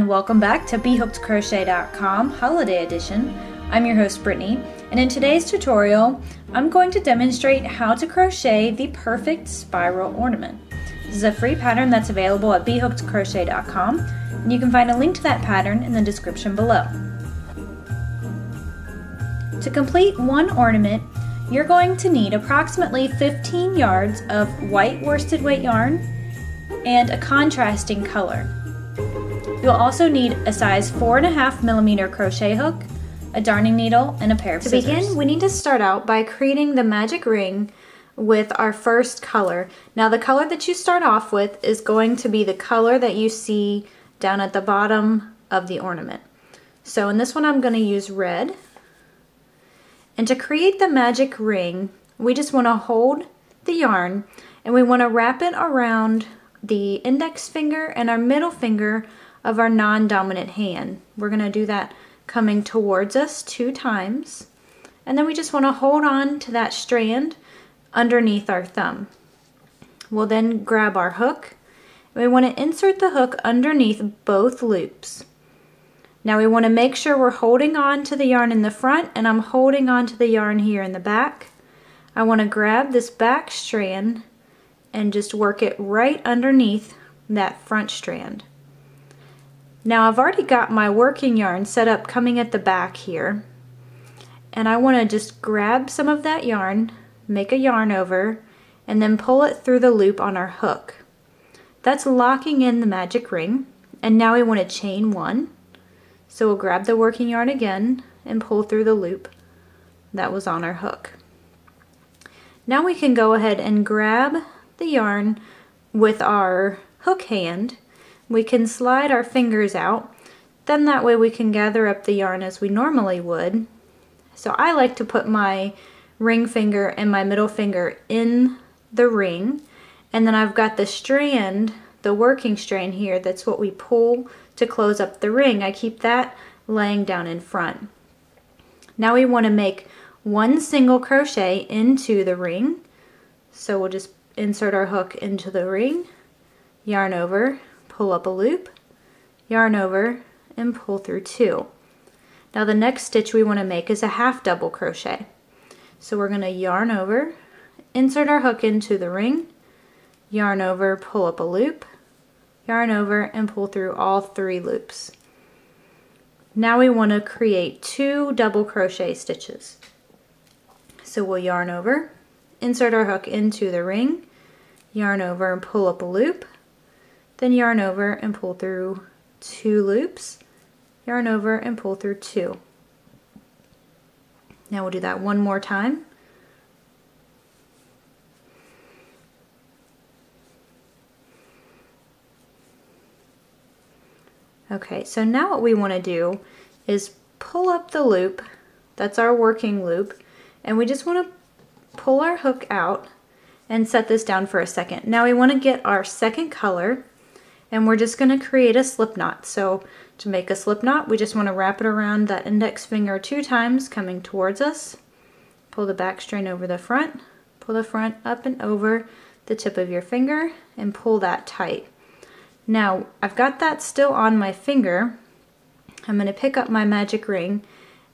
and welcome back to BHookedCrochet.com Holiday Edition. I'm your host Brittany, and in today's tutorial I'm going to demonstrate how to crochet the perfect spiral ornament. This is a free pattern that's available at BHookedCrochet.com, and you can find a link to that pattern in the description below. To complete one ornament, you're going to need approximately 15 yards of white worsted weight yarn and a contrasting color. You'll also need a size 4.5mm crochet hook, a darning needle, and a pair of scissors. To begin, we need to start out by creating the magic ring with our first color. Now the color that you start off with is going to be the color that you see down at the bottom of the ornament. So in this one I'm going to use red. And to create the magic ring, we just want to hold the yarn and we want to wrap it around the index finger and our middle finger of our non-dominant hand. We're going to do that coming towards us 2 times. And then we just want to hold on to that strand underneath our thumb. We'll then grab our hook and we want to insert the hook underneath both loops. Now we want to make sure we're holding on to the yarn in the front, and I'm holding on to the yarn here in the back. I want to grab this back strand and just work it right underneath that front strand. Now I've already got my working yarn set up coming at the back here, and I want to just grab some of that yarn, make a yarn over, and then pull it through the loop on our hook. That's locking in the magic ring, and now we want to chain 1. So we'll grab the working yarn again and pull through the loop that was on our hook. Now we can go ahead and grab the yarn with our hook hand. We can slide our fingers out, then that way we can gather up the yarn as we normally would. So I like to put my ring finger and my middle finger in the ring, and then I've got the strand, the working strand here, that's what we pull to close up the ring. I keep that laying down in front. Now we want to make 1 single crochet into the ring. So we'll just insert our hook into the ring, yarn over, pull up a loop, yarn over, and pull through 2. Now the next stitch we want to make is a half double crochet. So we're going to yarn over, insert our hook into the ring, yarn over, pull up a loop, yarn over, and pull through all 3 loops. Now we want to create 2 double crochet stitches. So we'll yarn over, insert our hook into the ring, yarn over and pull up a loop, then yarn over and pull through 2 loops, yarn over and pull through 2. Now we'll do that one more time. Okay, so now what we want to do is pull up the loop, that's our working loop, and we just want to pull our hook out and set this down for a second. Now we want to get our second color, and we're just going to create a slip knot. So to make a slip knot, we just want to wrap it around that index finger 2 times coming towards us, pull the back strand over the front, pull the front up and over the tip of your finger, and pull that tight. Now, I've got that still on my finger. I'm going to pick up my magic ring,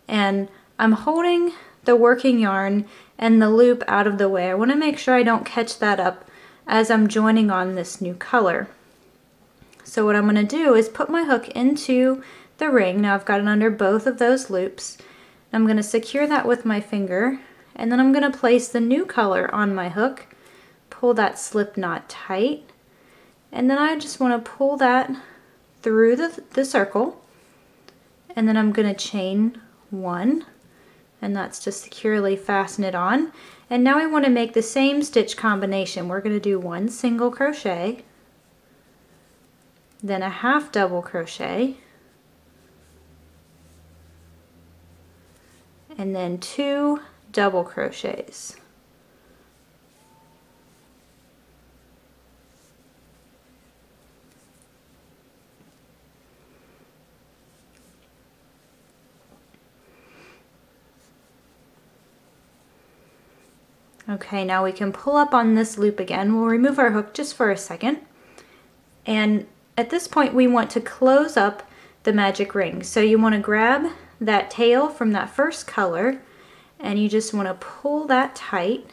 and I'm holding the working yarn and the loop out of the way. I want to make sure I don't catch that up as I'm joining on this new color. So what I'm going to do is put my hook into the ring. Now I've got it under both of those loops. I'm going to secure that with my finger, and then I'm going to place the new color on my hook, pull that slip knot tight, and then I just want to pull that through the circle, and then I'm going to chain 1, and that's to securely fasten it on. And now we want to make the same stitch combination. We're going to do 1 single crochet, then a half double crochet, and then 2 double crochets. Okay, now we can pull up on this loop again. We'll remove our hook just for a second. And at this point we want to close up the magic ring. So you want to grab that tail from that first color and you just want to pull that tight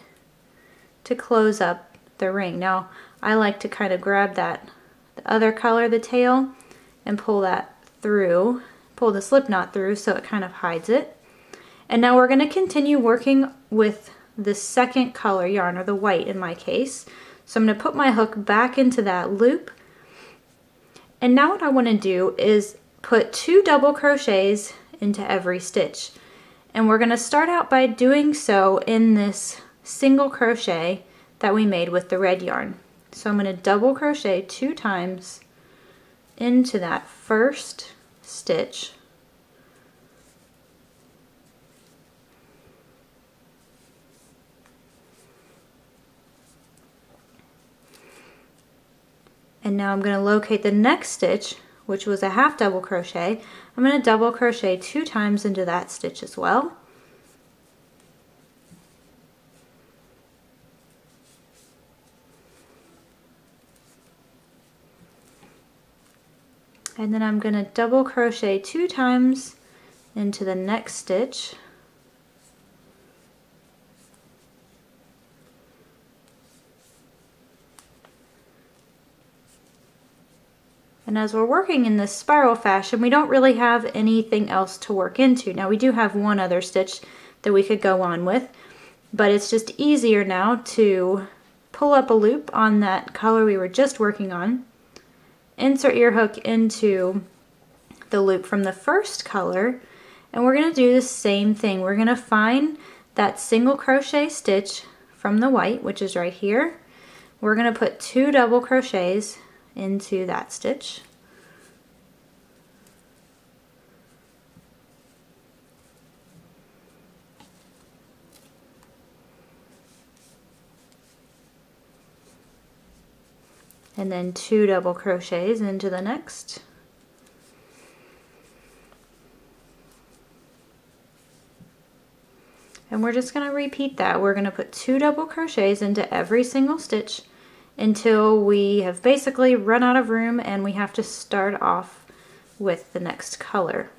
to close up the ring. Now I like to kind of grab that the other color, the tail, and pull that through, pull the slip knot through so it kind of hides it. And now we're going to continue working with the second color yarn, or the white in my case. So I'm going to put my hook back into that loop. And now what I want to do is put 2 double crochets into every stitch. And we're going to start out by doing so in this single crochet that we made with the red yarn. So I'm going to double crochet 2 times into that first stitch. And now I'm going to locate the next stitch, which was a half double crochet. I'm going to double crochet 2 times into that stitch as well. And then I'm going to double crochet 2 times into the next stitch. And as we're working in this spiral fashion, we don't really have anything else to work into. Now we do have one other stitch that we could go on with, but it's just easier now to pull up a loop on that color we were just working on, insert your hook into the loop from the first color, and we're going to do the same thing. We're going to find that single crochet stitch from the white, which is right here. We're going to put 2 double crochets into that stitch. And then 2 double crochets into the next. And we're just going to repeat that. We're going to put 2 double crochets into every single stitch until we have basically run out of room and we have to start off with the next color.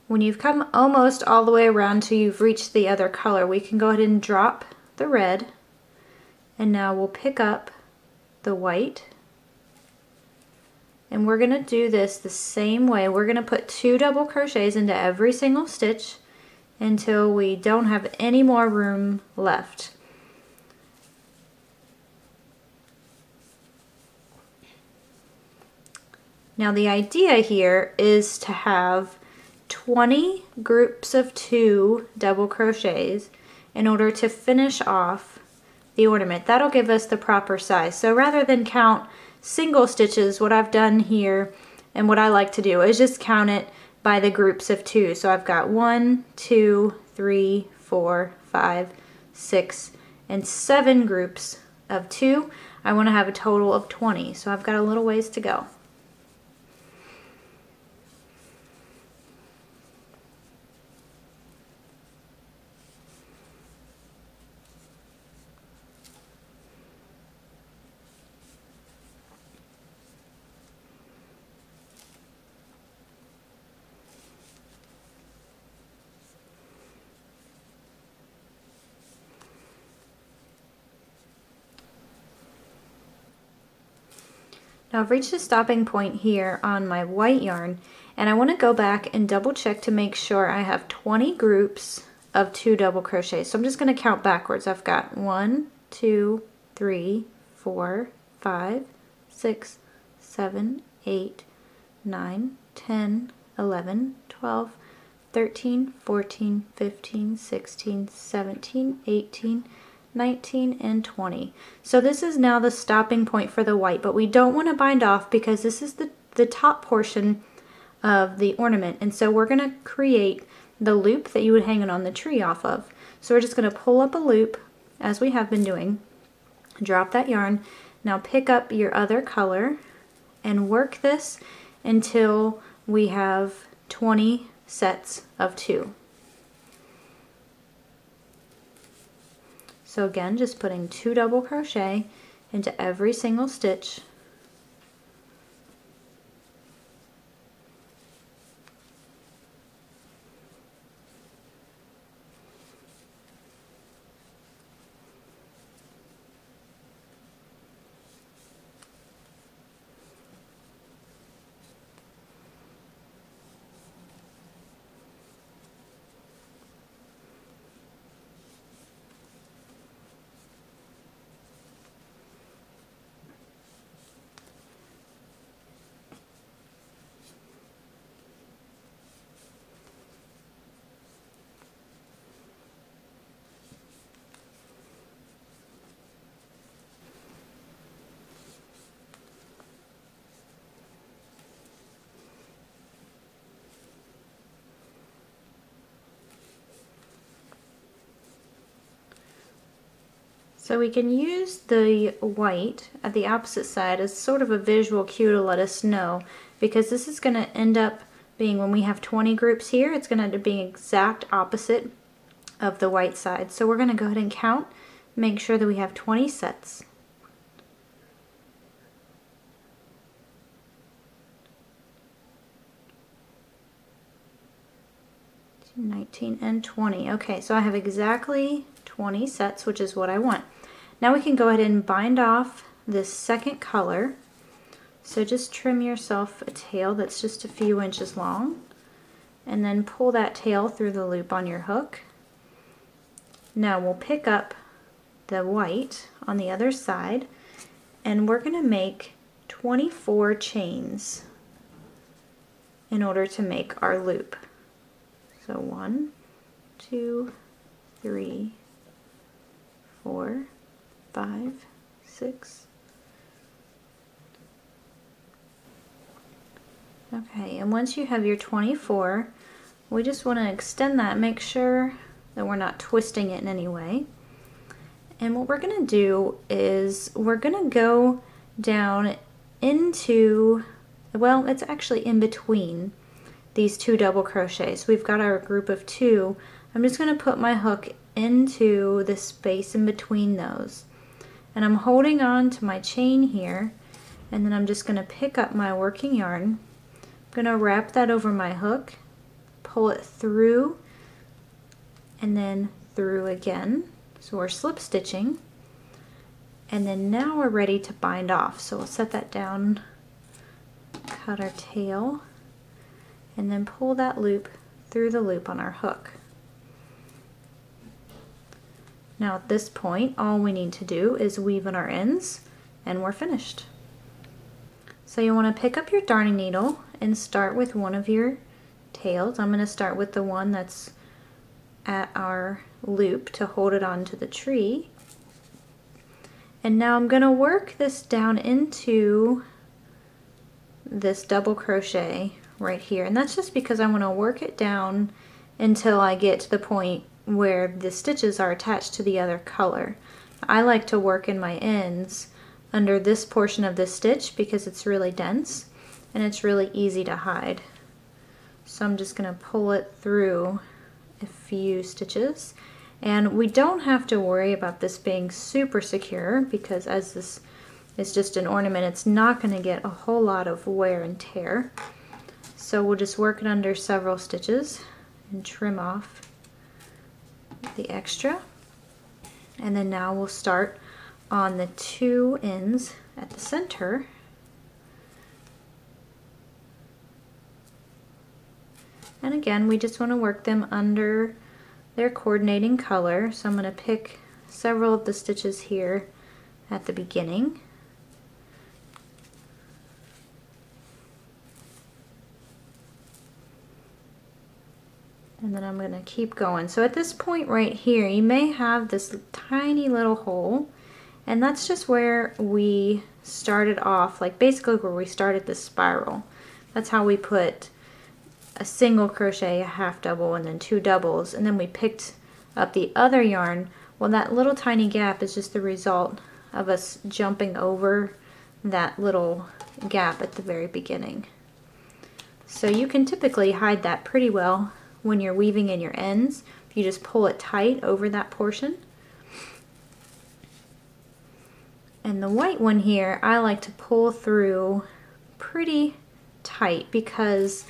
When you've come almost all the way around till you've reached the other color, we can go ahead and drop the red, and now we'll pick up the white, and we're going to do this the same way. We're going to put 2 double crochets into every single stitch until we don't have any more room left. Now the idea here is to have 20 groups of 2 double crochets in order to finish off the ornament. That'll give us the proper size. So rather than count single stitches, what I've done here and what I like to do is just count it by the groups of 2. So I've got 1, 2, 3, 4, 5, 6, and 7 groups of 2. I want to have a total of 20, so I've got a little ways to go. Now I've reached a stopping point here on my white yarn, And I want to go back and double check to make sure I have 20 groups of 2 double crochets. So I'm just going to count backwards. I've got 1, 2, 3, 4, 5, 6, 7, 8, 9, 10, 11, 12, 13, 14, 15, 16, 17, 18, 19, and 20. So this is now the stopping point for the white, but we don't want to bind off because this is the top portion of the ornament. And so we're going to create the loop that you would hang it on the tree off of. So we're just going to pull up a loop as we have been doing, drop that yarn. Now pick up your other color and work this until we have 20 sets of 2. So again, just putting 2 double crochet into every single stitch. So we can use the white at the opposite side as sort of a visual cue to let us know, because this is going to end up being, when we have 20 groups here, it's going to end up being exact opposite of the white side. So we're going to go ahead and count, make sure that we have 20 sets. 19 and 20. Okay, so I have exactly 20 sets, which is what I want. Now we can go ahead and bind off this second color. So just trim yourself a tail that's just a few inches long, and then pull that tail through the loop on your hook. Now we'll pick up the white on the other side, and we're going to make 24 chains in order to make our loop. So 1, 2, 3, 4, 5, 6. Okay, and once you have your 24, we just want to extend that, make sure that we're not twisting it in any way. And what we're going to do is we're going to go down into, well, it's actually in between these 2 double crochets. We've got our group of 2. I'm just going to put my hook into the space in between those. And I'm holding on to my chain here, and then I'm just going to pick up my working yarn. I'm going to wrap that over my hook, pull it through, and then through again. So we're slip stitching, and then now we're ready to bind off. So we'll set that down, cut our tail, and then pull that loop through the loop on our hook. Now at this point, all we need to do is weave in our ends, and we're finished. So you want to pick up your darning needle and start with one of your tails. I'm going to start with the one that's at our loop to hold it onto the tree. And now I'm going to work this down into this double crochet right here, and that's just because I want to work it down until I get to the point where the stitches are attached to the other color. I like to work in my ends under this portion of the stitch because it's really dense and it's really easy to hide. So I'm just going to pull it through a few stitches, and we don't have to worry about this being super secure because as this is just an ornament, it's not going to get a whole lot of wear and tear. So we'll just work it under several stitches and trim off the extra. And then now we'll start on the 2 ends at the center. And again, we just want to work them under their coordinating color. So I'm going to pick several of the stitches here at the beginning. And then I'm going to keep going. So at this point right here, you may have this tiny little hole, and that's just where we started off, like basically where we started this spiral. That's how we put a single crochet, a half double, and then 2 doubles, and then we picked up the other yarn. Well, that little tiny gap is just the result of us jumping over that little gap at the very beginning. So you can typically hide that pretty well when you're weaving in your ends. If you just pull it tight over that portion. And the white one here, I like to pull through pretty tight because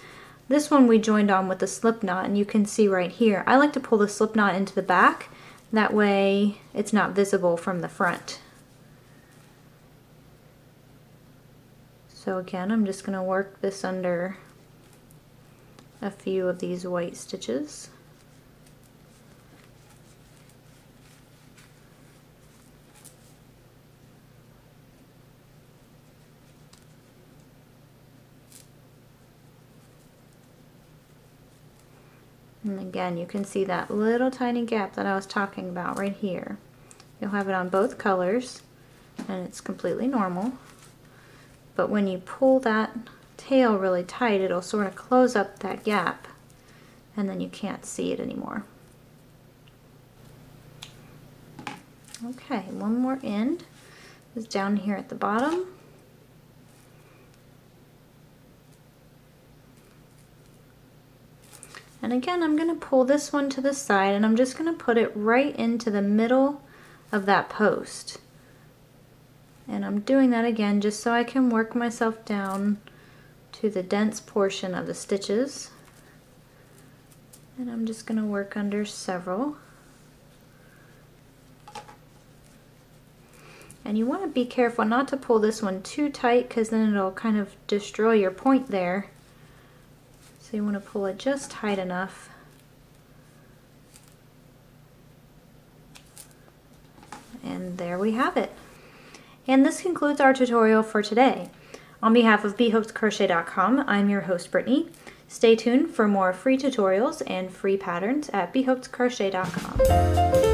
this one we joined on with the slip knot, and you can see right here, I like to pull the slip knot into the back. That way it's not visible from the front. So again, I'm just going to work this under a few of these white stitches. And again, you can see that little tiny gap that I was talking about right here. You'll have it on both colors, and it's completely normal. But when you pull that tail really tight, it'll sort of close up that gap, and then you can't see it anymore. Okay, one more end is down here at the bottom. And again, I'm going to pull this one to the side, and I'm just going to put it right into the middle of that post. And I'm doing that again just so I can work myself down to the dense portion of the stitches. And I'm just going to work under several. And you want to be careful not to pull this one too tight, because then it'll kind of destroy your point there. So you want to pull it just tight enough. And there we have it. And this concludes our tutorial for today. On behalf of BHookedCrochet.com, I'm your host, Brittany. Stay tuned for more free tutorials and free patterns at BHookedCrochet.com.